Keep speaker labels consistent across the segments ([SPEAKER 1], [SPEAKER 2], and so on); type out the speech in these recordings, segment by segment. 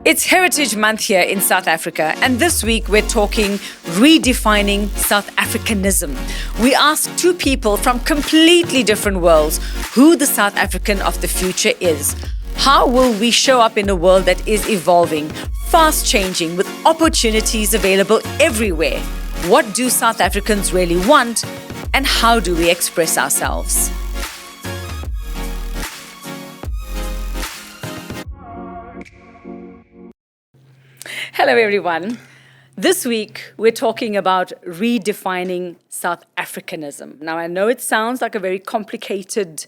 [SPEAKER 1] It's Heritage Month here in South Africa, and this week we're talking redefining South Africanism. We ask two people from completely different worlds who the South African of the future is. How will we show up in a world that is evolving, fast changing, with opportunities available everywhere? What do South Africans really want, and how do we express ourselves? Hello, everyone. This week, we're talking about redefining South Africanism. Now, I know it sounds like a very complicated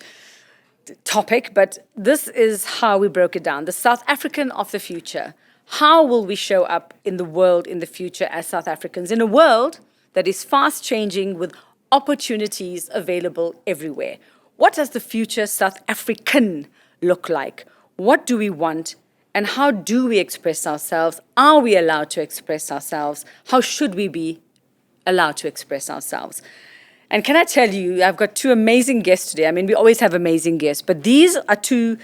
[SPEAKER 1] topic, but this is how we broke it down. The South African of the future. How will we show up in the world in the future as South Africans, in a world that is fast changing with opportunities available everywhere? What does the future South African look like? What do we want? And how do we express ourselves? Are we allowed to express ourselves? How should we be allowed to express ourselves? And can I tell you, I've got two amazing guests today. I mean, we always have amazing guests, but these are two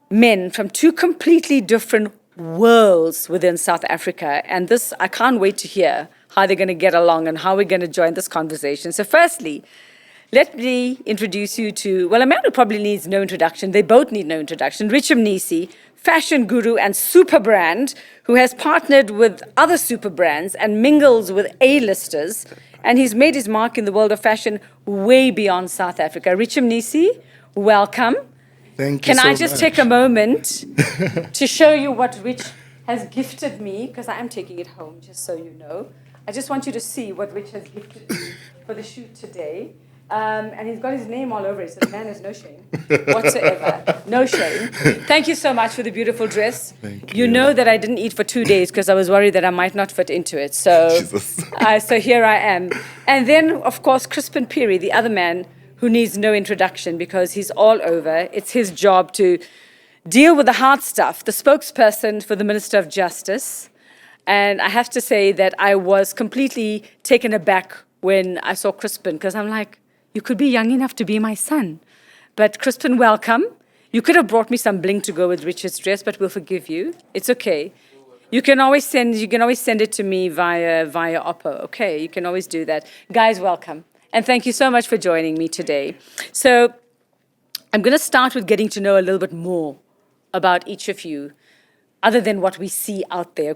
[SPEAKER 1] men from two completely different worlds within South Africa. And this, I can't wait to hear how they're going to get along and how we're going to join this conversation. So firstly, let me introduce you to, well, a man who probably needs no introduction. They both need no introduction. Richard Mnisi, fashion guru and super brand, who has partnered with other super brands and mingles with A-listers. And he's made his mark in the world of fashion way beyond South Africa. Richard Mnisi, welcome.
[SPEAKER 2] Thank you.
[SPEAKER 1] Can I just take a moment to show you what Rich has gifted me? Because I am taking it home, just so you know. I just want you to see what Rich has gifted me for the shoot today. And he's got his name all over it, so the man has no shame whatsoever. No shame. Thank you so much for the beautiful dress.
[SPEAKER 2] Thank you.
[SPEAKER 1] You know that I didn't eat for 2 days because I was worried that I might not fit into it. So, so here I am. And then, of course, Crispin Peary, the other man who needs no introduction because he's all over. It's his job to deal with the hard stuff, the spokesperson for the Minister of Justice. And I have to say that I was completely taken aback when I saw Crispin, because I'm like, you could be young enough to be my son. But Crispin, welcome. You could have brought me some bling to go with Richard's dress, but we'll forgive you. It's okay. You can always send it to me via Oppo. Okay, you can always do that. Guys, welcome. And thank you so much for joining me today. So I'm going to start with getting to know a little bit more about each of you, other than what we see out there.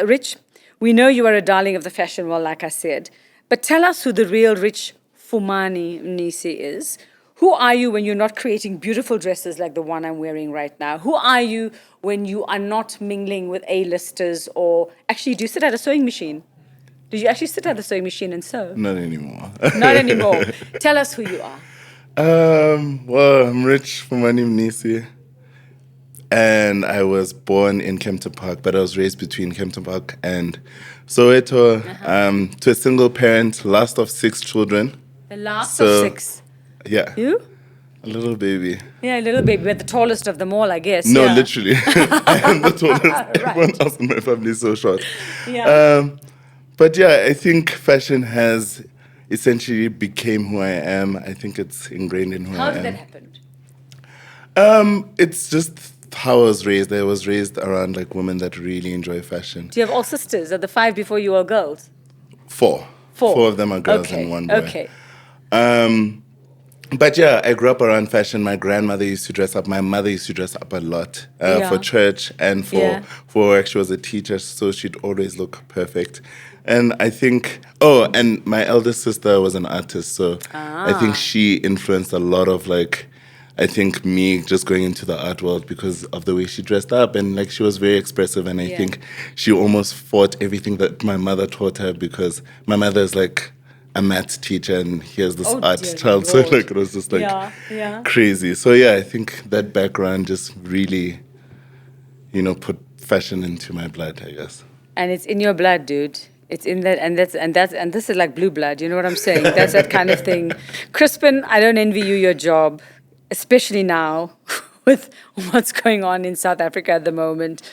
[SPEAKER 1] Rich, we know you are a darling of the fashion world, like I said, but tell us who the real Rich Fumani Mnisi is. Who are you when you're not creating beautiful dresses like the one I'm wearing right now? Who are you when you are not mingling with A-listers, or actually, do you sit at a sewing machine? Did you actually sit at the sewing machine and sew?
[SPEAKER 2] Not anymore.
[SPEAKER 1] Not anymore. Tell us who you are.
[SPEAKER 2] Well, I'm Rich Fumani Mnisi, and I was born in Kempton Park, but I was raised between Kempton Park and Soweto, to a single parent, last of 6 children.
[SPEAKER 1] The last of 6?
[SPEAKER 2] Yeah.
[SPEAKER 1] You?
[SPEAKER 2] A little baby.
[SPEAKER 1] Yeah, a little baby, but the tallest of them all, I guess.
[SPEAKER 2] No,
[SPEAKER 1] yeah.
[SPEAKER 2] Literally. I am the tallest.
[SPEAKER 1] Right.
[SPEAKER 2] Everyone else in my family is so short.
[SPEAKER 1] Yeah.
[SPEAKER 2] But yeah, I think fashion has essentially became who I am. I think it's ingrained in who I am.
[SPEAKER 1] How did that happen?
[SPEAKER 2] It's just how I was raised. I was raised around like women that really enjoy fashion.
[SPEAKER 1] Do you have all sisters? Are the 5 before you all girls?
[SPEAKER 2] 4. 4 of them are girls and 1 boy.
[SPEAKER 1] Okay.
[SPEAKER 2] But yeah, I grew up around fashion. My grandmother used to dress up. My mother used to dress up a lot for church and for work. She was a teacher, so she'd always look perfect. And I think, and my eldest sister was an artist, so I think she influenced a lot of I think me just going into the art world because of the way she dressed up, and she was very expressive, and I think she almost fought everything that my mother taught her, because my mother is a maths teacher and here's this art child, so it was just crazy. So yeah, I think that background just really, put fashion into my blood, I guess. And
[SPEAKER 1] it's in your blood, dude. It's in that, and this is like blue blood. You know what I'm saying? That's that kind of thing. Crispin, I don't envy you your job, especially now with what's going on in South Africa at the moment.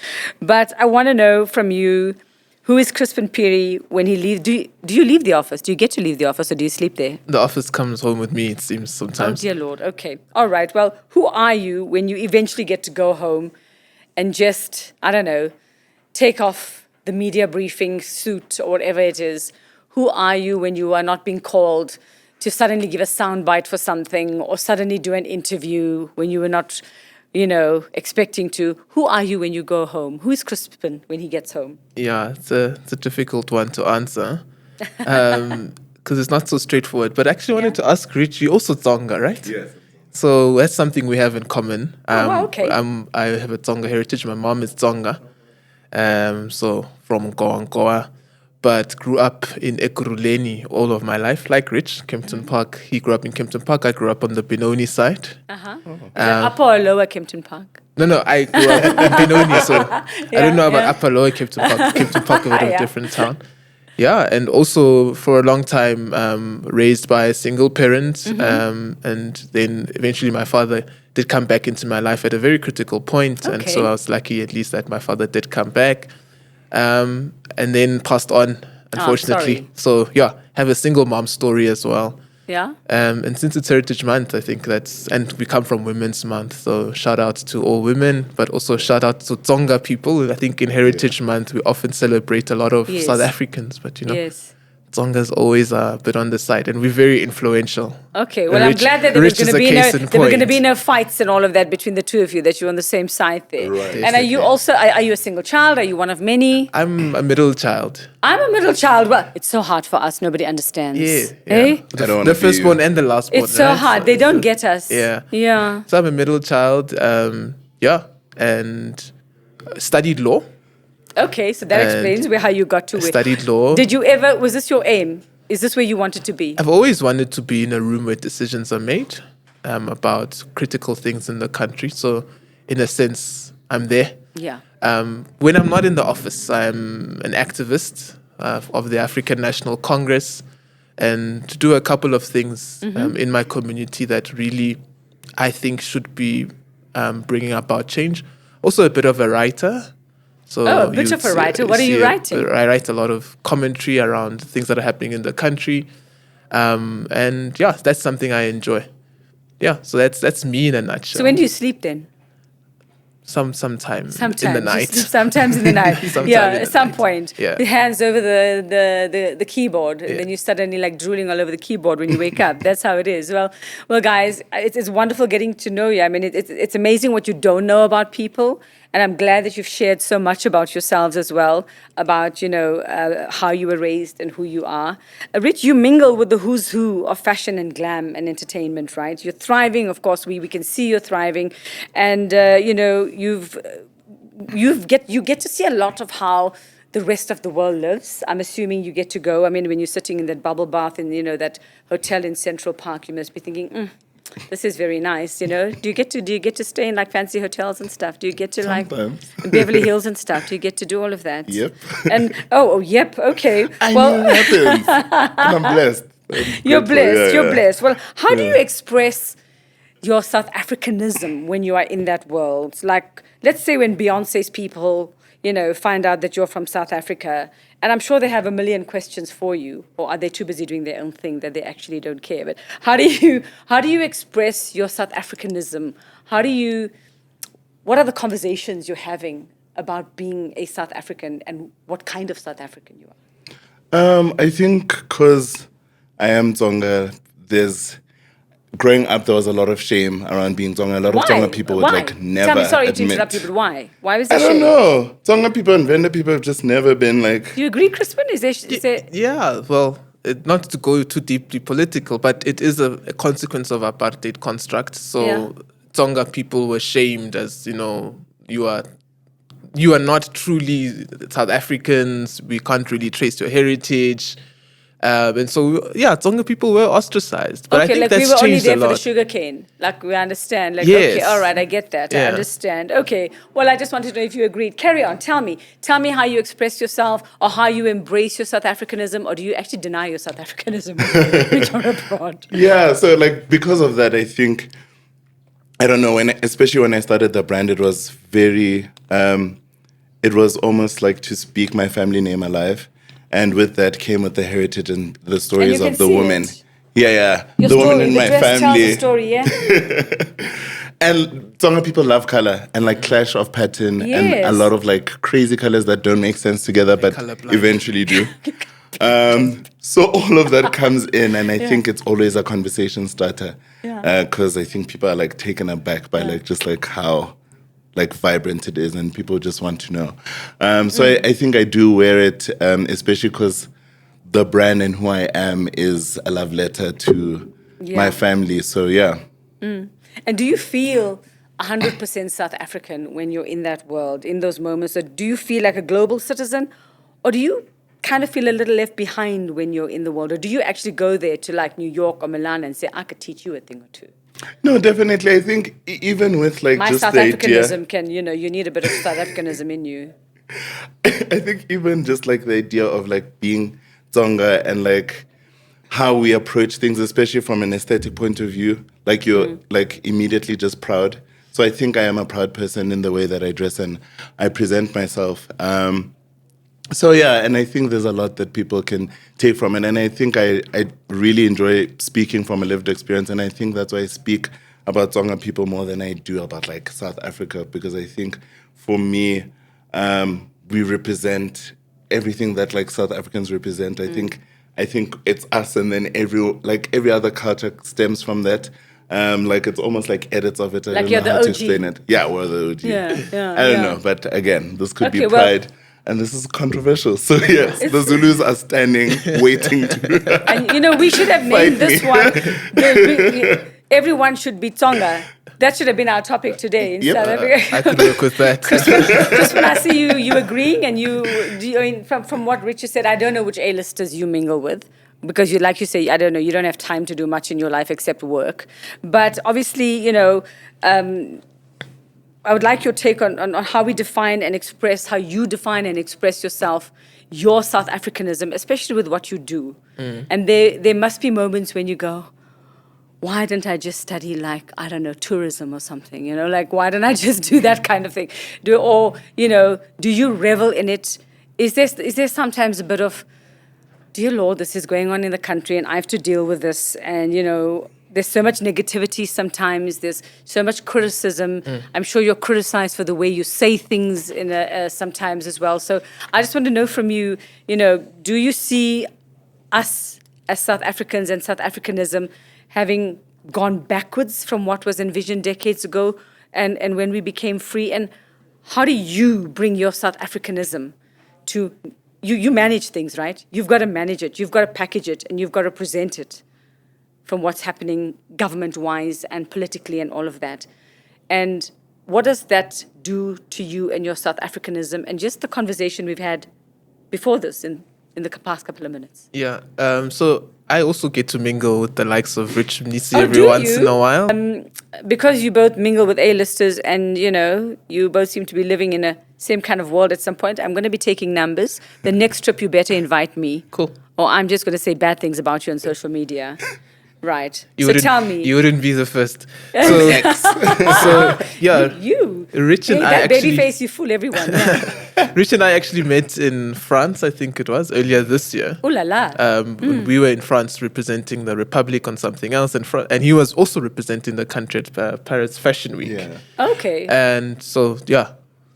[SPEAKER 1] But I want to know from you, who is Crispin Peary when he leaves? Do you leave the office? Do you get to leave the office, or do you sleep there?
[SPEAKER 3] The office comes home with me, it seems, sometimes.
[SPEAKER 1] Oh, dear Lord. Okay. All right. Well, who are you when you eventually get to go home and just, I don't know, take off the media briefing suit or whatever it is, who are you when you are not being called to suddenly give a soundbite for something or suddenly do an interview when you were not, expecting to? Who are you when you go home? Who is Crispin when he gets home?
[SPEAKER 3] Yeah, it's a difficult one to answer because it's not so straightforward. But actually, I wanted to ask Rich, you also Tsonga, right?
[SPEAKER 2] Yes.
[SPEAKER 3] So that's something we have in common.
[SPEAKER 1] Wow, okay.
[SPEAKER 3] I have a Tsonga heritage. My mom is Tsonga, so from Goangoa, but grew up in Ekurhuleni all of my life, like Rich, Kempton Park. He grew up in Kempton Park. I grew up on the Benoni side.
[SPEAKER 1] Uh-huh. Is that upper or lower Kempton Park?
[SPEAKER 3] No, I grew up in Benoni, so I don't know about Upper Lower Kempton Park. Kempton Park, a bit of a different town. Yeah, and also for a long time raised by a single parent, and then eventually my father did come back into my life at a very critical point, and so I was lucky at least that my father did come back, and then passed on, unfortunately. So yeah, have a single mom story as well.
[SPEAKER 1] Yeah.
[SPEAKER 3] And since it's Heritage Month, I think and we come from Women's Month, so shout out to all women, but also shout out to Tsonga people. I think in Heritage Month, we often celebrate a lot of South Africans, but Tsonga is always a bit on the side, and we're very influential.
[SPEAKER 1] Okay, well, I'm glad that there were going to be no fights and all of that between the two of you, that you're on the same side there.
[SPEAKER 2] Right.
[SPEAKER 1] And are you also, are you a single child? Are you one of many?
[SPEAKER 3] I'm a middle child.
[SPEAKER 1] I'm a middle child. Well, it's so hard for us. Nobody understands.
[SPEAKER 3] Yeah.
[SPEAKER 1] Eh?
[SPEAKER 3] The firstborn and the lastborn.
[SPEAKER 1] It's so hard. They don't get us.
[SPEAKER 3] Yeah. So I'm a middle child, and studied law.
[SPEAKER 1] Okay, so that explains how you got to it.
[SPEAKER 3] Studied law.
[SPEAKER 1] Was this your aim? Is this where you wanted to be?
[SPEAKER 3] I've always wanted to be in a room where decisions are made about critical things in the country. So in a sense, I'm there.
[SPEAKER 1] Yeah.
[SPEAKER 3] When I'm not in the office, I'm an activist of the African National Congress and to do a couple of things in my community that really I think should be bringing about change. Also a bit of a writer. So
[SPEAKER 1] a bit of a writer. What are you writing?
[SPEAKER 3] I write a lot of commentary around things that are happening in the country. And yeah, that's something I enjoy. Yeah, so that's me in a nutshell.
[SPEAKER 1] So when do you sleep then?
[SPEAKER 3] Sometimes in the night.
[SPEAKER 1] Sometimes in the night. At some point.
[SPEAKER 3] Yeah.
[SPEAKER 1] The hands over the keyboard, and then you suddenly like drooling all over the keyboard when you wake up. That's how it is. Well, guys, it's wonderful getting to know you. I mean, it's amazing what you don't know about people, and I'm glad that you've shared so much about yourselves as well, about how you were raised and who you are. Rich, you mingle with the who's who of fashion and glam and entertainment, right? You're thriving, of course. We can see you're thriving, and you get to see a lot of how the rest of the world lives. I'm assuming you get to go. I mean, when you're sitting in that bubble bath in that hotel in Central Park, you must be thinking, this is very nice. Do you get to stay in like fancy hotels and stuff? Do you get to
[SPEAKER 2] Sometimes.
[SPEAKER 1] like Beverly Hills and stuff? Do you get to do all of that?
[SPEAKER 2] Yep.
[SPEAKER 1] And yep. Okay.
[SPEAKER 2] I know it happens. And I'm blessed.
[SPEAKER 1] You're blessed. You're blessed. Well, how do you express your South Africanism when you are in that world? Like, let's say when Beyonce's people, find out that you're from South Africa, and I'm sure they have a million questions for you, or are they too busy doing their own thing that they actually don't care? But how do you express your South Africanism? What are the conversations you're having about being a South African, and what kind of South African you are?
[SPEAKER 2] I think because I am Tsonga, growing up, there was a lot of shame around being Tsonga. A lot of Tsonga people would never
[SPEAKER 1] Tell me, sorry
[SPEAKER 2] admit.
[SPEAKER 1] to interrupt you, but why? Why was there
[SPEAKER 2] I don't
[SPEAKER 1] shame?
[SPEAKER 2] know. Tsonga people and Venda people have just never been like...
[SPEAKER 1] Do you agree, Crispin?
[SPEAKER 3] Yeah, well, not to go too deeply political, but it is a consequence of apartheid construct. So Tsonga people were shamed as, you are not truly South Africans. We can't really trace your heritage. And so, Tsonga people were ostracized. But I think that's
[SPEAKER 1] we were only
[SPEAKER 3] changed
[SPEAKER 1] there
[SPEAKER 3] a
[SPEAKER 1] for the
[SPEAKER 3] lot.
[SPEAKER 1] sugar cane. Like, we understand. Like,
[SPEAKER 3] Yes.
[SPEAKER 1] okay, all right, I get that. I understand. Okay, well, I just wanted to know if you agreed. Carry on. Tell me how you express yourself, or how you embrace your South Africanism, or do you actually deny your South Africanism when you're abroad?
[SPEAKER 2] Yeah, so because of that, I think, I don't know, especially when I started the brand, it was very, it was almost like to speak my family name alive. And with that came with the heritage and the stories of the women.
[SPEAKER 1] It.
[SPEAKER 2] Yeah.
[SPEAKER 1] Your
[SPEAKER 2] the
[SPEAKER 1] story,
[SPEAKER 2] women in my
[SPEAKER 1] dress
[SPEAKER 2] family.
[SPEAKER 1] tells the story, yeah?
[SPEAKER 2] And Tonga people love color and like clash of pattern and a
[SPEAKER 1] Yes.
[SPEAKER 2] lot of like crazy colors that don't make sense together, but
[SPEAKER 3] colourblind.
[SPEAKER 2] eventually do. So all of that comes in, and I think it's always a conversation starter. Because I think people are like taken aback by like just like how like vibrant it is, and people just want to know. So I think I do wear it, especially because the brand and who I am is a love letter to my family. So yeah.
[SPEAKER 1] And do you feel 100% South African when you're in that world, in those moments? Or do you feel like a global citizen? Or do you kind of feel a little left behind when you're in the world? Or do you actually go there to like New York or Milan and say, I could teach you a thing or two?
[SPEAKER 2] No, definitely. I think even with like
[SPEAKER 1] My
[SPEAKER 2] just
[SPEAKER 1] South
[SPEAKER 2] the
[SPEAKER 1] Africanism
[SPEAKER 2] idea,
[SPEAKER 1] can, you need a bit of South Africanism in you.
[SPEAKER 2] I think even just like the idea of like being Tonga and like how we approach things, especially from an aesthetic point of view, like you're like immediately just proud. So I think I am a proud person in the way that I dress and I present myself. So yeah, and I think there's a lot that people can take from it. And I think I really enjoy speaking from a lived experience. And I think that's why I speak about Tonga people more than I do about like South Africa, because I think for me, we represent everything that like South Africans represent. I think it's us, and then every other culture stems from that. Like it's almost like edits of it. I
[SPEAKER 1] Like
[SPEAKER 2] don't
[SPEAKER 1] you're
[SPEAKER 2] know
[SPEAKER 1] the
[SPEAKER 2] how to
[SPEAKER 1] OG.
[SPEAKER 2] explain it. Yeah, we're the OG. I don't know, but again, this could be
[SPEAKER 1] Okay, well-
[SPEAKER 2] pride, and this is controversial. So yes, the Zulus are standing, waiting to.
[SPEAKER 1] And we should have named
[SPEAKER 2] Fight
[SPEAKER 1] this
[SPEAKER 2] me.
[SPEAKER 1] one. Everyone should be Tonga. That should have been our topic today in
[SPEAKER 2] Yep.
[SPEAKER 1] South Africa.
[SPEAKER 3] I could work with that.
[SPEAKER 1] Just when I see you agreeing, and from what Richard said, I don't know which A-listers you mingle with, because like you say, I don't know, you don't have time to do much in your life except work. But obviously, I would like your take on how we define and express, how you define and express yourself, your South Africanism, especially with what you do. And there must be moments when you go, why didn't I just study like, I don't know, tourism or something, like why didn't I just do that kind of thing? Do you revel in it? Is there sometimes a bit of, dear Lord, this is going on in the country and I have to deal with this, and there's so much negativity sometimes, there's so much criticism. I'm sure you're criticized for the way you say things sometimes as well. So I just want to know from you, do you see us as South Africans and South Africanism having gone backwards from what was envisioned decades ago and when we became free? And how do you bring your South Africanism to, you manage things, right? You've got to manage it, you've got to package it, and you've got to present it from what's happening government-wise and politically and all of that. And what does that do to you and your South Africanism and just the conversation we've had before this in the past couple of minutes?
[SPEAKER 3] Yeah. So I also get to mingle with the likes of Rich Mnisi
[SPEAKER 1] Oh,
[SPEAKER 3] every
[SPEAKER 1] do
[SPEAKER 3] once
[SPEAKER 1] you?
[SPEAKER 3] in a while.
[SPEAKER 1] Because you both mingle with A-listers and, you both seem to be living in a same kind of world at some point, I'm going to be taking numbers. The next trip, you better invite me.
[SPEAKER 3] Cool.
[SPEAKER 1] Or I'm just going to say bad things about you on social media. Right.
[SPEAKER 3] You
[SPEAKER 1] So
[SPEAKER 3] wouldn't-
[SPEAKER 1] tell me.
[SPEAKER 3] You wouldn't be the first. So yeah.
[SPEAKER 1] You.
[SPEAKER 3] Rich and
[SPEAKER 1] Hey,
[SPEAKER 3] I
[SPEAKER 1] that baby
[SPEAKER 3] actually,
[SPEAKER 1] face, you fool everyone. Yeah.
[SPEAKER 3] Rich and I actually met in France, I think it was, earlier this year.
[SPEAKER 1] Ooh la la.
[SPEAKER 3] We were in France representing the Republic on something else, and he was also representing the country at Paris Fashion Week.
[SPEAKER 2] Yeah.
[SPEAKER 1] Okay.
[SPEAKER 3] And so,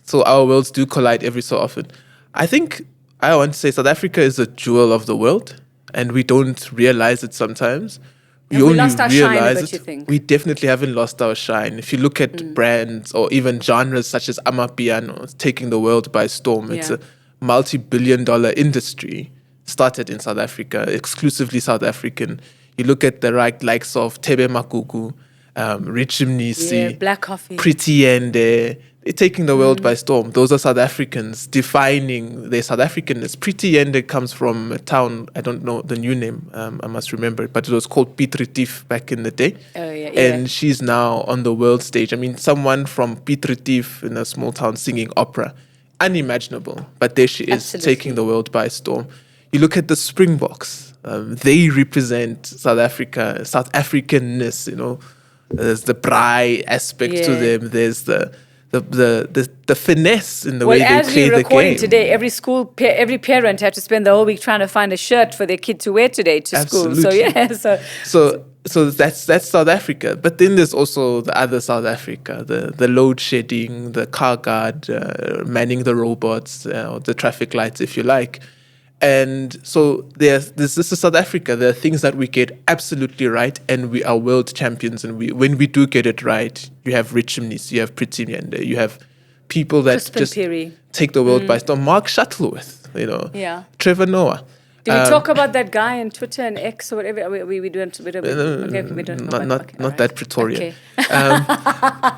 [SPEAKER 3] so our worlds do collide every so often. I think I want to say South Africa is a jewel of the world, and we don't realize it sometimes.
[SPEAKER 1] Have we lost our shine a bit, you think?
[SPEAKER 3] We definitely haven't lost our shine. If you look at brands or even genres such as Amapiano, it's taking the world by storm. It's
[SPEAKER 1] Yeah.
[SPEAKER 3] a multi-billion-dollar industry started in South Africa, exclusively South African. You look at the likes of Tebe Makuku, Rich Mnisi,
[SPEAKER 1] Yeah, Black Coffee.
[SPEAKER 3] Pretty Yende. They're taking the world by storm. Those are South Africans defining their South Africanness. Pretty Yende comes from a town, I don't know the new name, I must remember it, but it was called Piet Retief back in the day.
[SPEAKER 1] Oh, yeah, yeah.
[SPEAKER 3] And she's now on the world stage. I mean, someone from Piet Retief in a small town singing opera, unimaginable. But there she is,
[SPEAKER 1] Absolutely.
[SPEAKER 3] taking the world by storm. You look at the Springboks. They represent South Africa, South Africanness, There's the braai aspect to
[SPEAKER 1] Yeah.
[SPEAKER 3] them. There's the finesse in the way they
[SPEAKER 1] as
[SPEAKER 3] play
[SPEAKER 1] we're
[SPEAKER 3] the
[SPEAKER 1] recording
[SPEAKER 3] game.
[SPEAKER 1] today, every parent had to spend the whole week trying to find a shirt for their kid to wear today to school. So
[SPEAKER 3] Absolutely.
[SPEAKER 1] yeah,
[SPEAKER 3] so that's South Africa. But then there's also the other South Africa, the load shedding, the car guard, manning the robots, or the traffic lights, if you like. And so this is South Africa. There are things that we get absolutely right, and we are world champions. And when we do get it right, you have Richmond, you have Pretty Nyende, you have people that
[SPEAKER 1] Crispin
[SPEAKER 3] just
[SPEAKER 1] Piri.
[SPEAKER 3] take the world by storm. Mark Shuttleworth,
[SPEAKER 1] Yeah.
[SPEAKER 3] Trevor Noah.
[SPEAKER 1] Do we talk about that guy on Twitter and X or whatever? We don't. We don't
[SPEAKER 3] Not that Pretoria.
[SPEAKER 1] Okay.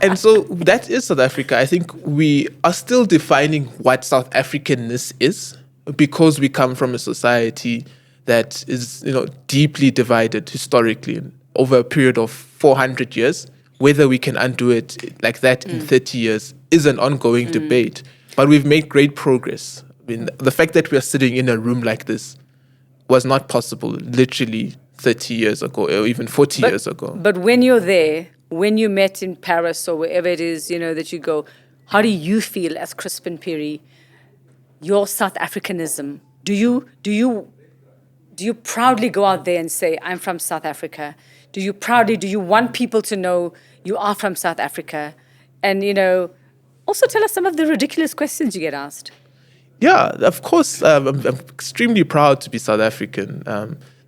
[SPEAKER 3] And so that is South Africa. I think we are still defining what South Africanness is, because we come from a society that is, deeply divided historically over a period of 400 years. Whether we can undo it like that in 30 years is an ongoing debate. But we've made great progress. I mean, the fact that we are sitting in a room like this was not possible literally 30 years ago or even 40 years ago.
[SPEAKER 1] But when you're there, when you met in Paris or wherever it is, that you go, how do you feel as Crispin Piri, your South Africanism? Do you proudly go out there and say, I'm from South Africa? Do you want people to know you are from South Africa? And, also tell us some of the ridiculous questions you get asked.
[SPEAKER 3] Yeah, of course. I'm extremely proud to be South African.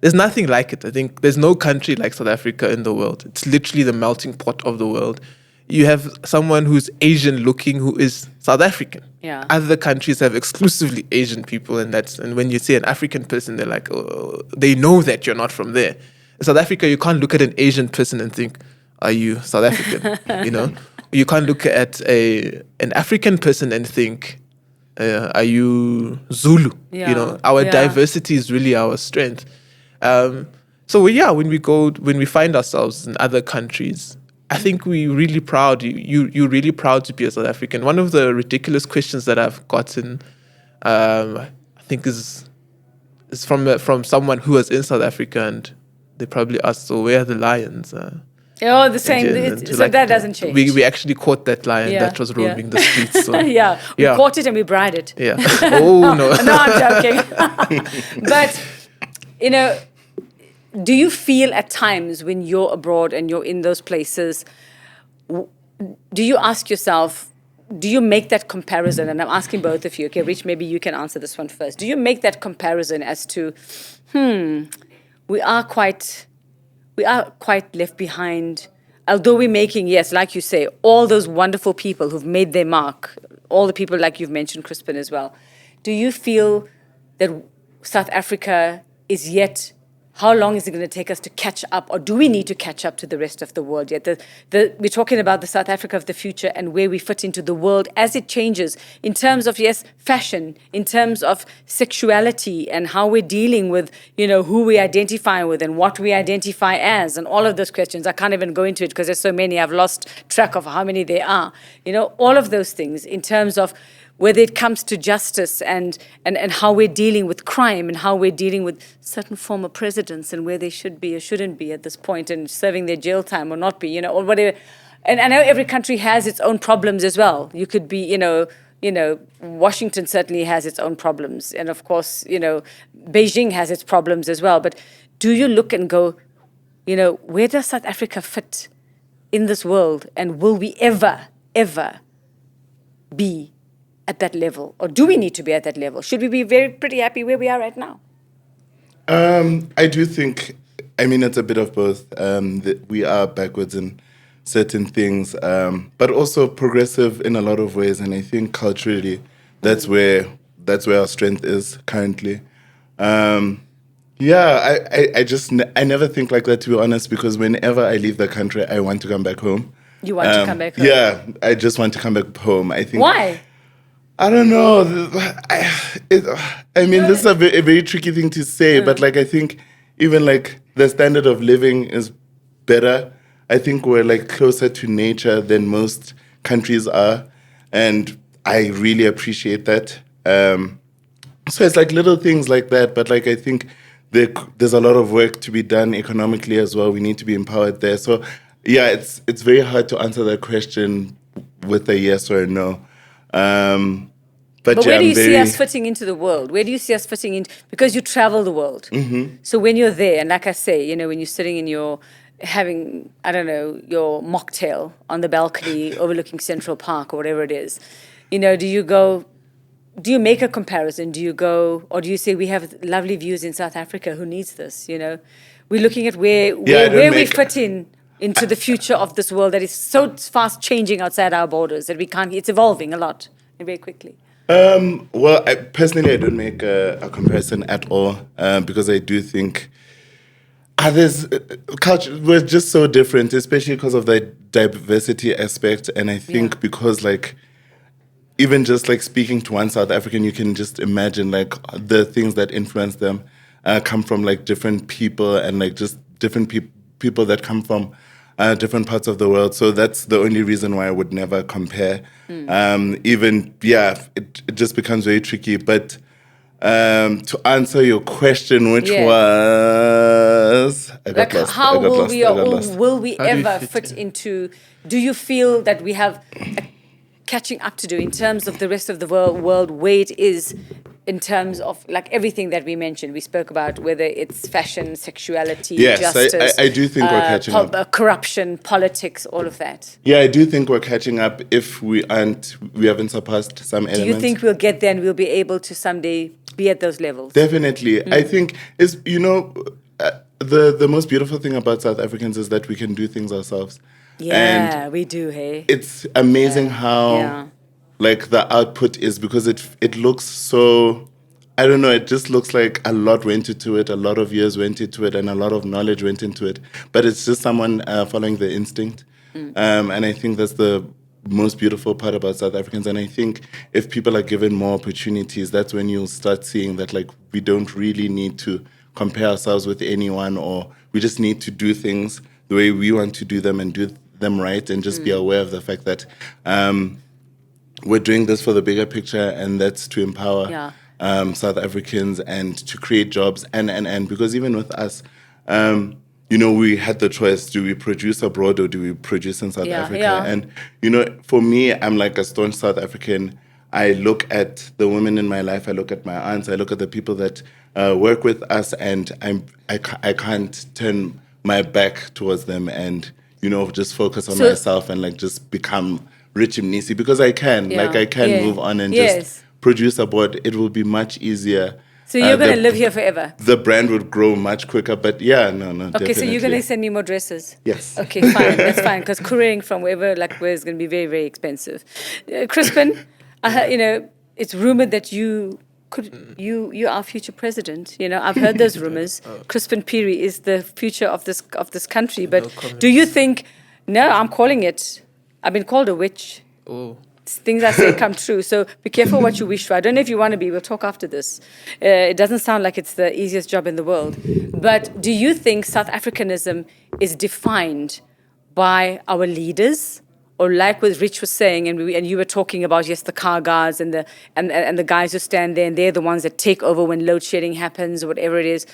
[SPEAKER 3] There's nothing like it. I think there's no country like South Africa in the world. It's literally the melting pot of the world. You have someone who's Asian looking who is South African.
[SPEAKER 1] Yeah.
[SPEAKER 3] Other countries have exclusively Asian people, and when you say an African person, they're like, oh, they know that you're not from there. In South Africa, you can't look at an Asian person and think, are you South African? You can't look at an African person and think, are you Zulu?
[SPEAKER 1] Yeah.
[SPEAKER 3] Our diversity is really our strength. When we find ourselves in other countries, I think we're really proud. You're really proud to be a South African. One of the ridiculous questions that I've gotten, I think is from someone who was in South Africa, and they probably asked, so where are the lions?
[SPEAKER 1] The same. So that doesn't change.
[SPEAKER 3] We actually caught that lion that was roaming the streets. So.
[SPEAKER 1] We caught it and we bred it.
[SPEAKER 3] Yeah. Oh, no.
[SPEAKER 1] No, I'm joking. But, do you feel at times when you're abroad and you're in those places, do you ask yourself, do you make that comparison? And I'm asking both of you. Okay, Rich, maybe you can answer this one first. Do you make that comparison as to, we are quite left behind, although we're making, yes, like you say, all those wonderful people who've made their mark, all the people like you've mentioned, Crispin, as well. Do you feel that South Africa is yet, how long is it going to take us to catch up, or do we need to catch up to the rest of the world yet? We're talking about the South Africa of the future and where we fit into the world as it changes in terms of, yes, fashion, in terms of sexuality and how we're dealing with, who we identify with and what we identify as and all of those questions. I can't even go into it because there's so many. I've lost track of how many there are. All of those things in terms of whether it comes to justice and how we're dealing with crime and how we're dealing with certain former presidents and where they should be or shouldn't be at this point and serving their jail time or not be, or whatever. And I know every country has its own problems as well. You could be, Washington certainly has its own problems. And of course, Beijing has its problems as well. But do you look and go, where does South Africa fit in this world? And will we ever be at that level, or do we need to be at that level? Should we be pretty happy where we are right now?
[SPEAKER 2] I do think, it's a bit of both. We are backwards in certain things, but also progressive in a lot of ways. And I think culturally, that's where our strength is currently. I never think like that, to be honest, because whenever I leave the country, I want to come back home.
[SPEAKER 1] You want to come back home?
[SPEAKER 2] Yeah, I just want to come back home. I think.
[SPEAKER 1] Why?
[SPEAKER 2] I don't know. This is a very tricky thing to say, but I think even the standard of living is better. I think we're closer to nature than most countries are, and I really appreciate that. So it's little things like that, but I think there's a lot of work to be done economically as well. We need to be empowered there. So yeah, it's very hard to answer that question with a yes or a no. But
[SPEAKER 1] where do you see us fitting into the world? Where do you see us fitting in? Because you travel the world. Mm-hmm. So when you're there, and like I say, when you're sitting in your having, I don't know, your mocktail on the balcony overlooking Central Park or whatever it is. You know, do you make a comparison? Do you go, or do you say we have lovely views in South Africa? Who needs this? You know, we're looking at where we fit into the future of this world that is so fast changing outside our borders that we can't. It's evolving a lot and very quickly.
[SPEAKER 2] Well, personally, I don't make a comparison at all because I do think others culture we're just so different, especially because of the diversity aspect, and I think because like. Even just like speaking to one South African, you can just imagine like the things that influence them come from like different people and like just different people that come from different parts of the world. So that's the only reason why I would never compare. It just becomes very tricky. But to answer your question, which was I got lost.
[SPEAKER 1] How will we ever fit into? Do you feel that we have catching up to do in terms of the rest of the world where it is in terms of like everything that we mentioned? We spoke about whether it's fashion, sexuality, justice.
[SPEAKER 2] I do think we're catching up.
[SPEAKER 1] Corruption, politics, all of that.
[SPEAKER 2] Yeah, I do think we're catching up if we haven't surpassed some elements.
[SPEAKER 1] Do you think we'll get there and we'll be able to someday be at those levels?
[SPEAKER 2] Definitely. I think the most beautiful thing about South Africans is that we can do things ourselves.
[SPEAKER 1] Yeah, we do, hey.
[SPEAKER 2] It's amazing how like the output is because it looks so, I don't know, it just looks like a lot went into it, a lot of years went into it, and a lot of knowledge went into it. But it's just someone following the instinct. And I think that's the most beautiful part about South Africans. And I think if people are given more opportunities, that's when you'll start seeing that like we don't really need to compare ourselves with anyone, or we just need to do things the way we want to do them and do them right, and just be aware of the fact that we're doing this for the bigger picture, and that's to empower South Africans and to create jobs. And because even with us, we had the choice, do we produce abroad or do we produce in South Africa? And, for me, I'm like a staunch South African. I look at the women in my life, I look at my aunts, I look at the people that work with us, and I can't turn my back towards them and just focus on myself and like just become rich Mnisi, because I can move on and just produce abroad. It will be much easier.
[SPEAKER 1] So you're going to live here forever?
[SPEAKER 2] The brand would grow much quicker, but no,
[SPEAKER 1] okay,
[SPEAKER 2] definitely.
[SPEAKER 1] So you're going to send me more dresses?
[SPEAKER 2] Yes.
[SPEAKER 1] Okay, fine, that's fine, because couriering from where is going to be very, very expensive. Crispin, it's rumored that you are our future president. I've heard those rumors. Crispin Piri is the future of this country. But do you think? No, I'm calling it. I've been called a witch.
[SPEAKER 3] Oh.
[SPEAKER 1] Things I say come true. So be careful what you wish for. I don't know if you want to be. We'll talk after this. It doesn't sound like it's the easiest job in the world. But do you think South Africanism is defined by our leaders? Or like what Rich was saying, and you were talking about, the car guards and the guys who stand there, and they're the ones that take over when load shedding happens or whatever it is.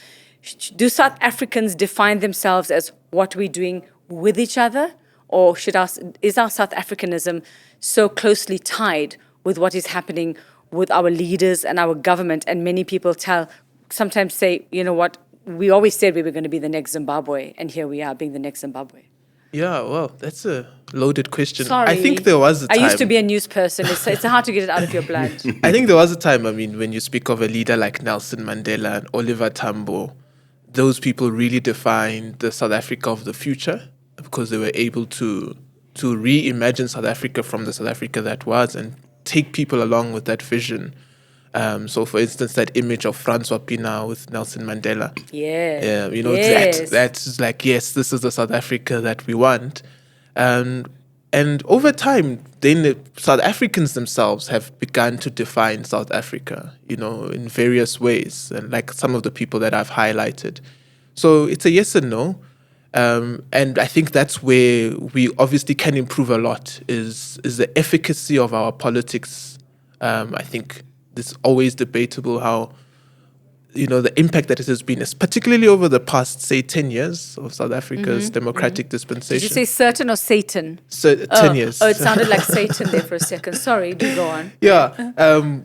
[SPEAKER 1] Do South Africans define themselves as what we're doing with each other? Or is our South Africanism so closely tied with what is happening with our leaders and our government? And many people sometimes say, you know what, we always said we were going to be the next Zimbabwe, and here we are being the next Zimbabwe.
[SPEAKER 3] Yeah, well, that's a loaded question.
[SPEAKER 1] Sorry.
[SPEAKER 3] I think there was a time.
[SPEAKER 1] I used to be a news person. It's hard to get it out of your blood.
[SPEAKER 3] I think there was a time, when you speak of a leader like Nelson Mandela and Oliver Tambo, those people really defined the South Africa of the future because they were able to reimagine South Africa from the South Africa that was and take people along with that vision. So, for instance, that image of Francois Pienaar with Nelson Mandela. That's like, yes, this is the South Africa that we want. And over time, then the South Africans themselves have begun to define South Africa, in various ways, and like some of the people that I've highlighted. So it's a yes and no. And I think that's where we obviously can improve a lot is the efficacy of our politics. I think it's always debatable how the impact that it has been, particularly over the past, say, 10 years of South Africa's democratic dispensation.
[SPEAKER 1] Did you say certain or Satan?
[SPEAKER 3] So 10 years.
[SPEAKER 1] Oh, it sounded like Satan there for a second. Sorry, do go on.
[SPEAKER 3] Yeah.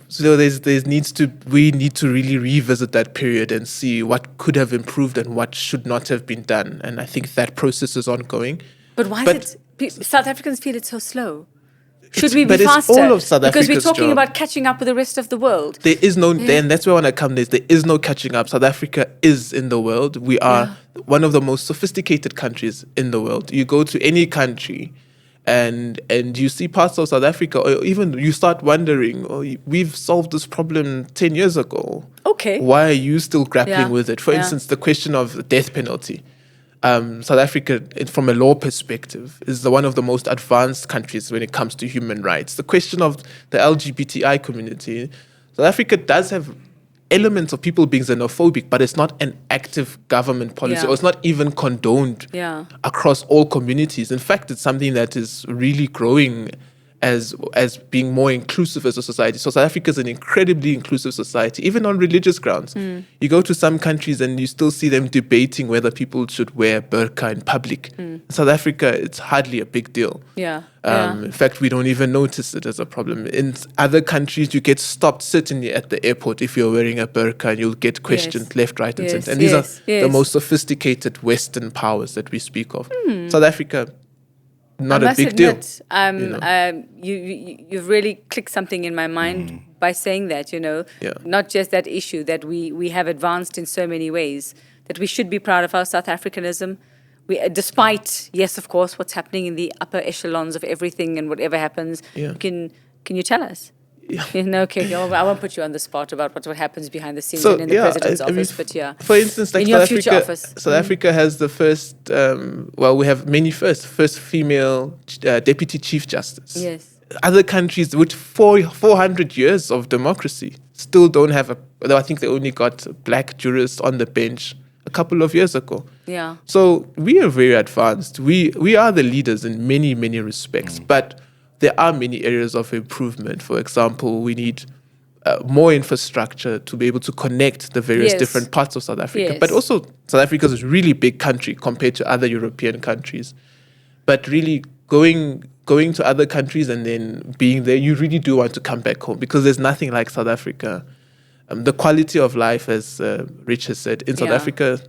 [SPEAKER 3] So we need to really revisit that period and see what could have improved and what should not have been done. And I think that process is ongoing.
[SPEAKER 1] But why is it South Africans feel it's so slow? Should we be
[SPEAKER 3] But
[SPEAKER 1] faster?
[SPEAKER 3] it's all of South
[SPEAKER 1] because we're
[SPEAKER 3] Africa's
[SPEAKER 1] talking
[SPEAKER 3] job.
[SPEAKER 1] about catching up with the rest of the world.
[SPEAKER 3] There is no, and that's where I want to come. There is no catching up. South Africa is in the world. We are one of the most sophisticated countries in the world. You go to any country, and you see parts of South Africa, or even you start wondering, we've solved this problem 10 years ago.
[SPEAKER 1] Okay.
[SPEAKER 3] Why are you still grappling with it? For
[SPEAKER 1] Yeah.
[SPEAKER 3] instance, the question of the death penalty. South Africa, from a law perspective, is one of the most advanced countries when it comes to human rights. The question of the LGBTI community, South Africa does have elements of people being xenophobic, but it's not an active government policy,
[SPEAKER 1] Yeah.
[SPEAKER 3] or it's not even condoned across all communities. In fact, it's something that is really growing as being more inclusive as a society. So South Africa is an incredibly inclusive society, even on religious grounds. You go to some countries and you still see them debating whether people should wear burqa in public. In South Africa, it's hardly a big deal. In fact, we don't even notice it as a problem. In other countries, you get stopped sitting at the airport if you're wearing a burqa, and you'll get questioned left, right, and center. And these are the most sophisticated Western powers that we speak of. South Africa, not a big deal.
[SPEAKER 1] You've really clicked something in my mind by saying that, not just that issue that we have advanced in so many ways, that we should be proud of our South Africanism. Despite, yes, of course, what's happening in the upper echelons of everything and whatever happens, can you tell us? Okay, I won't put you on the spot about what happens behind the scenes and in the president's office, but
[SPEAKER 3] for instance, like
[SPEAKER 1] in your future office.
[SPEAKER 3] South Africa has the first, we have many first female deputy chief justice.
[SPEAKER 1] Yes.
[SPEAKER 3] Other countries with 400 years of democracy still don't have although I think they only got black jurists on the bench a couple of years ago.
[SPEAKER 1] Yeah.
[SPEAKER 3] So we are very advanced. We are the leaders in many, many respects, but there are many areas of improvement. For example, we need more infrastructure to be able to connect the various different parts of South Africa. But also, South Africa is a really big country compared to other European countries. But really, going to other countries and then being there, you really do want to come back home, because there's nothing like South Africa. The quality of life, as Rich has said, in South Africa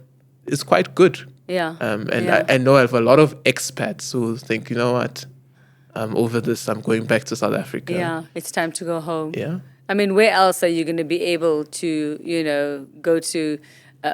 [SPEAKER 3] is quite good. I know I have a lot of expats who think, you know what, over this, I'm going back to South Africa.
[SPEAKER 1] Yeah, it's time to go home.
[SPEAKER 3] Yeah.
[SPEAKER 1] I mean, where else are you going to be able to, go to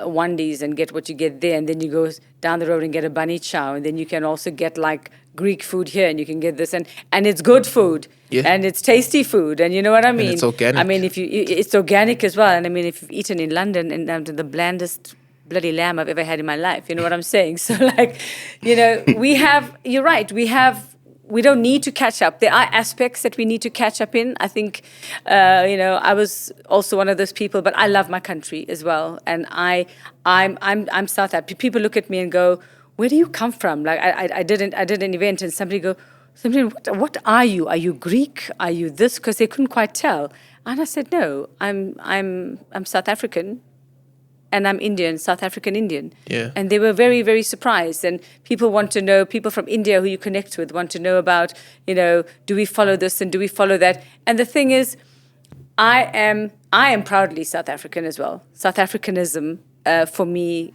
[SPEAKER 1] Wendy's and get what you get there, and then you go down the road and get a bunny chow, and then you can also get like Greek food here, and you can get this, and it's good food, and it's tasty food, and you know what I mean?
[SPEAKER 3] And it's organic.
[SPEAKER 1] I mean, it's organic as well, and I mean, if you've eaten in London, and the blandest bloody lamb I've ever had in my life, you know what I'm saying? So like, you're right, we don't need to catch up. There are aspects that we need to catch up in. I think, I was also one of those people, but I love my country as well. And I'm South African. People look at me and go, "Where do you come from?" Like I did an event and somebody what are you? Are you Greek? Are you this? Because they couldn't quite tell. And I said, "No, I'm South African. And I'm Indian, South African Indian."
[SPEAKER 3] Yeah.
[SPEAKER 1] And they were very, very surprised. And people want to know, people from India who you connect with want to know about, do we follow this and do we follow that? And the thing is, I am proudly South African as well. South Africanism, for me,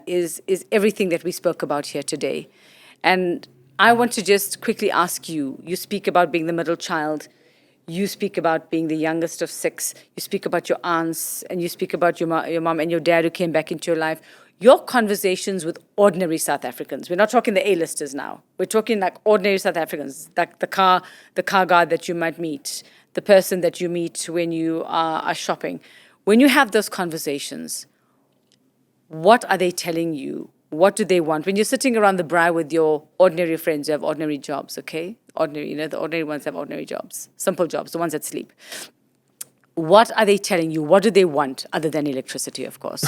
[SPEAKER 1] is everything that we spoke about here today. And I want to just quickly ask you speak about being the middle child. You speak about being the youngest of 6. You speak about your aunts, and you speak about your mom and your dad who came back into your life. Your conversations with ordinary South Africans. We're not talking the A-listers now. We're talking like ordinary South Africans, like the car guard that you might meet, the person that you meet when you are shopping. When you have those conversations, what are they telling you? What do they want? When you're sitting around the braai with your ordinary friends who have ordinary jobs, okay? Ordinary, the ordinary ones have ordinary jobs, simple jobs, the ones that sleep. What are they telling you? What do they want, other than electricity, of course?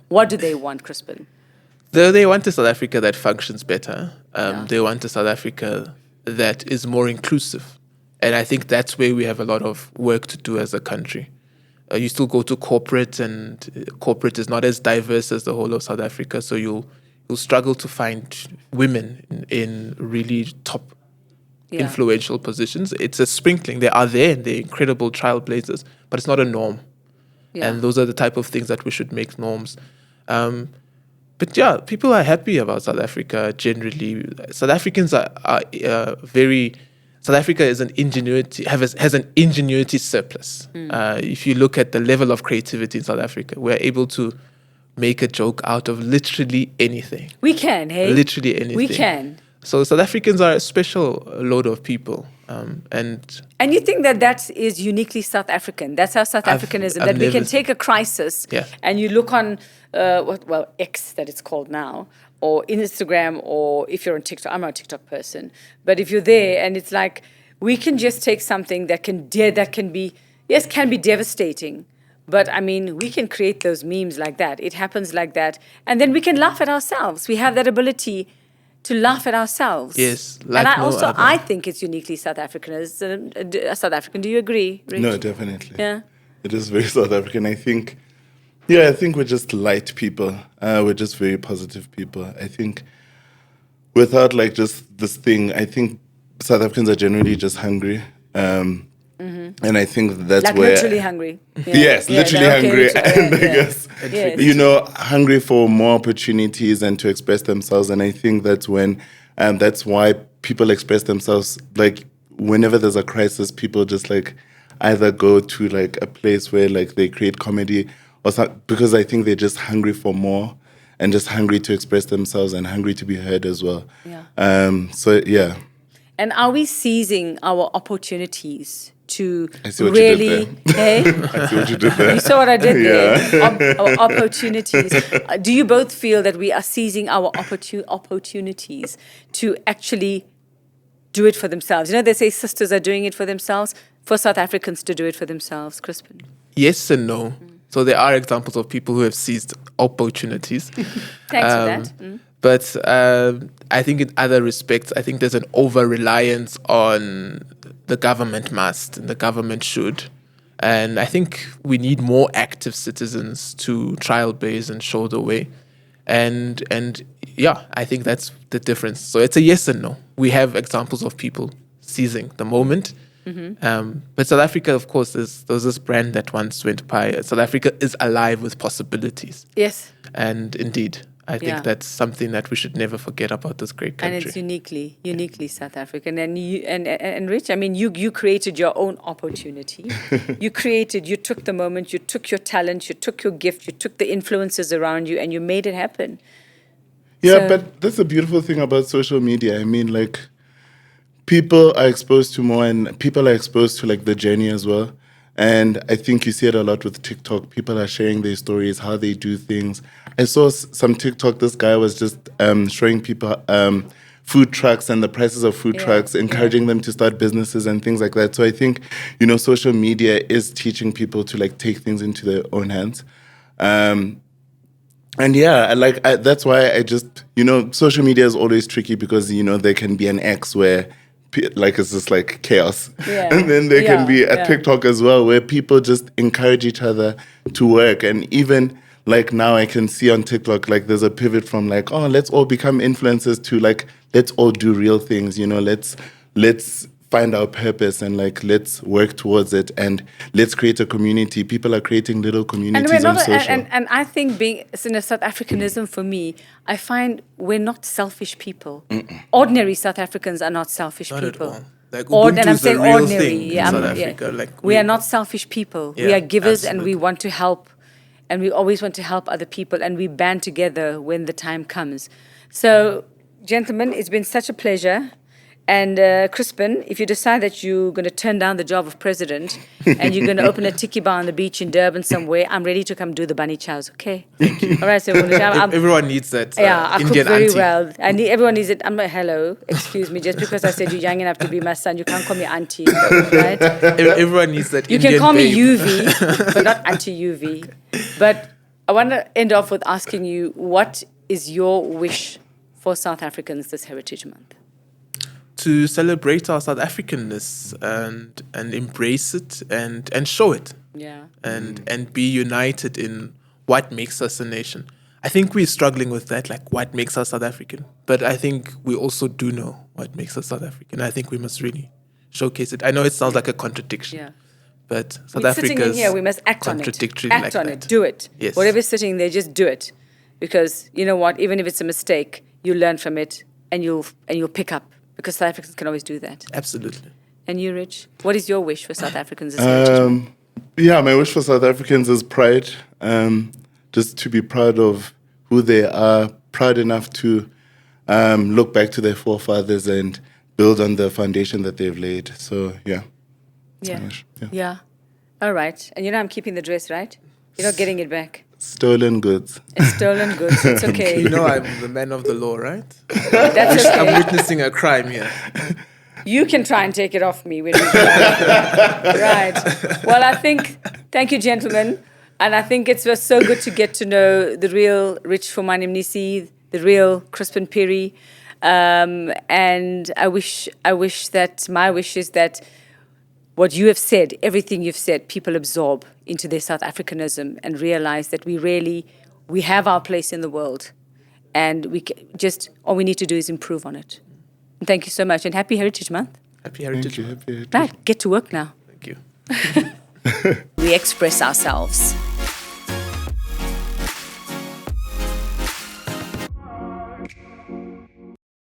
[SPEAKER 1] What do they want, Crispin?
[SPEAKER 3] They want a South Africa that functions better. They want a South Africa that is more inclusive. And I think that's where we have a lot of work to do as a country. You still go to corporate, and corporate is not as diverse as the whole of South Africa. So you'll struggle to find women in really top influential positions. It's a sprinkling. They are there and they're incredible trailblazers, but it's not a norm. Yeah. And those are the type of things that we should make norms. But yeah, people are happy about South Africa generally. South Africans are very... South Africa is has an ingenuity surplus. If you look at the level of creativity in South Africa, we're able to make a joke out of literally anything.
[SPEAKER 1] We can, hey?
[SPEAKER 3] Literally anything.
[SPEAKER 1] We can.
[SPEAKER 3] So South Africans are a special load of people. And
[SPEAKER 1] you think that is uniquely South African. That's how South African is, that we can take a crisis and you look on, X that it's called now, or Instagram, or if you're on TikTok. I'm not a TikTok person. But if you're there and it's like, we can just take something that can be devastating. But I mean, we can create those memes like that. It happens like that. And then we can laugh at ourselves. We have that ability to laugh at ourselves.
[SPEAKER 3] Yes.
[SPEAKER 1] Like I think it's uniquely South African. South African. Do you agree, Rich?
[SPEAKER 2] No, definitely.
[SPEAKER 1] Yeah.
[SPEAKER 2] It is very South African. I think we're just light people. We're just very positive people. I think without like just this thing, I think South Africans are generally just hungry. And I think that's
[SPEAKER 1] like
[SPEAKER 2] where...
[SPEAKER 1] literally hungry. Yeah.
[SPEAKER 2] Yes, literally hungry. And I guess,
[SPEAKER 1] yes.
[SPEAKER 2] Hungry for more opportunities and to express themselves. And I think that's when, that's why people express themselves. Like, whenever there's a crisis, people just like either go to like a place where like they create comedy or something, because I think they're just hungry for more and just hungry to express themselves and hungry to be heard as well.
[SPEAKER 1] Yeah.
[SPEAKER 2] So, yeah.
[SPEAKER 1] And are we seizing our opportunities to
[SPEAKER 2] really...
[SPEAKER 1] Hey?
[SPEAKER 2] I see what you did there.
[SPEAKER 1] You saw what I did there? Our opportunities. Do you both feel that we are seizing our opportunities to actually do it for themselves? You know, they say sisters are doing it for themselves. For South Africans to do it for themselves, Crispin?
[SPEAKER 3] Yes and no. So there are examples of people who have seized opportunities.
[SPEAKER 1] Thanks for that.
[SPEAKER 3] But I think in other respects, I think there's an over-reliance on the government must and the government should. And I think we need more active citizens to trailblaze and show the way. And yeah, I think that's the difference. So it's a yes and no. We have examples of people seizing the moment. But South Africa, of course, there was this brand that once went by. South Africa is alive with possibilities.
[SPEAKER 1] Yes.
[SPEAKER 3] And indeed, I think that's something that we should never forget about this great country.
[SPEAKER 1] And it's uniquely South African. And Rich, I mean, you created your own opportunity. You took the moment, you took your talent, you took your gift, you took the influences around you, and you made it happen.
[SPEAKER 2] Yeah, but that's the beautiful thing about social media. I mean, like, people are exposed to more, and people are exposed to like the journey as well. And I think you see it a lot with TikTok. People are sharing their stories, how they do things. I saw some TikTok, this guy was just showing people food trucks and the prices of food trucks, encouraging them to start businesses and things like that. So I think, social media is teaching people to like take things into their own hands. And yeah, that's why I just, social media is always tricky because, there can be an X where it's just like chaos.
[SPEAKER 1] Yeah.
[SPEAKER 2] And then there can be a TikTok as well where people just encourage each other to work. And even like now I can see on TikTok, like there's a pivot from like, oh, let's all become influencers to like, let's all do real things, let's find our purpose and like, let's work towards it and let's create a community. People are creating little communities on social.
[SPEAKER 1] And I think being in a South Africanism for me, I find we're not selfish people. Ordinary South Africans are not selfish
[SPEAKER 3] not
[SPEAKER 1] people.
[SPEAKER 3] At all. Like Ubuntu
[SPEAKER 1] and I'm
[SPEAKER 3] is the
[SPEAKER 1] saying
[SPEAKER 3] real
[SPEAKER 1] ordinary.
[SPEAKER 3] thing in South Africa. Like
[SPEAKER 1] we are not selfish people. We are givers and we
[SPEAKER 3] absolutely.
[SPEAKER 1] want to help. And we always want to help other people. And we band together when the time comes. So, gentlemen, it's been such a pleasure. And Crispin, if you decide that you're going to turn down the job of president and you're going to open a tiki bar on the beach in Durban somewhere, I'm ready to come do the bunny chows, okay?
[SPEAKER 3] Thank you.
[SPEAKER 1] All right, so
[SPEAKER 3] everyone needs that
[SPEAKER 1] I
[SPEAKER 3] Indian
[SPEAKER 1] cook very
[SPEAKER 3] auntie.
[SPEAKER 1] well. Everyone needs it. I'm like, hello, excuse me, just because I said you're young enough to be my son, you can't call me auntie, right?
[SPEAKER 3] Everyone needs that
[SPEAKER 1] You
[SPEAKER 3] Indian
[SPEAKER 1] can call me
[SPEAKER 3] babe.
[SPEAKER 1] UV, but not Auntie UV. But I want to end off with asking you, what is your wish for South Africans this Heritage Month?
[SPEAKER 3] To celebrate our South Africanness and embrace it and show it. and be united in what makes us a nation. I think we're struggling with that, like what makes us South African. But I think we also do know what makes us South African. I think we must really showcase it. I know it sounds like a contradiction, but South Africa
[SPEAKER 1] sitting in here, we must act on it. Act on it. Do it.
[SPEAKER 3] Yes.
[SPEAKER 1] Whatever's sitting there, just do it, because you know what? Even if it's a mistake, you learn from it, and you'll pick up, because South Africans can always do that.
[SPEAKER 3] Absolutely.
[SPEAKER 1] And you, Rich, what is your wish for South Africans this Heritage Month?
[SPEAKER 2] Yeah, my wish for South Africans is pride. Just to be proud of who they are, proud enough to look back to their forefathers and build on the foundation that they've laid. So, yeah.
[SPEAKER 1] Yeah. All right. And I'm keeping the dress, right? You're not getting it back.
[SPEAKER 2] Stolen goods.
[SPEAKER 1] It's stolen goods. It's okay.
[SPEAKER 3] I'm the man of the law, right?
[SPEAKER 1] That's okay.
[SPEAKER 3] I'm witnessing a crime here.
[SPEAKER 1] You can try and take it off me when we go out. Right. Well, thank you, gentlemen. And I think it's was so good to get to know the real Rich Fumanim-Nisi, the real Crispin Perry. And my wish is that what you have said, everything you've said, people absorb into their South Africanism and realize that we have our place in the world. And all we need to do is improve on it. And thank you so much. And happy Heritage Month.
[SPEAKER 3] Happy Heritage Month.
[SPEAKER 2] Happy Heritage.
[SPEAKER 1] Right, get to work now.
[SPEAKER 3] Thank you.
[SPEAKER 1] We express ourselves.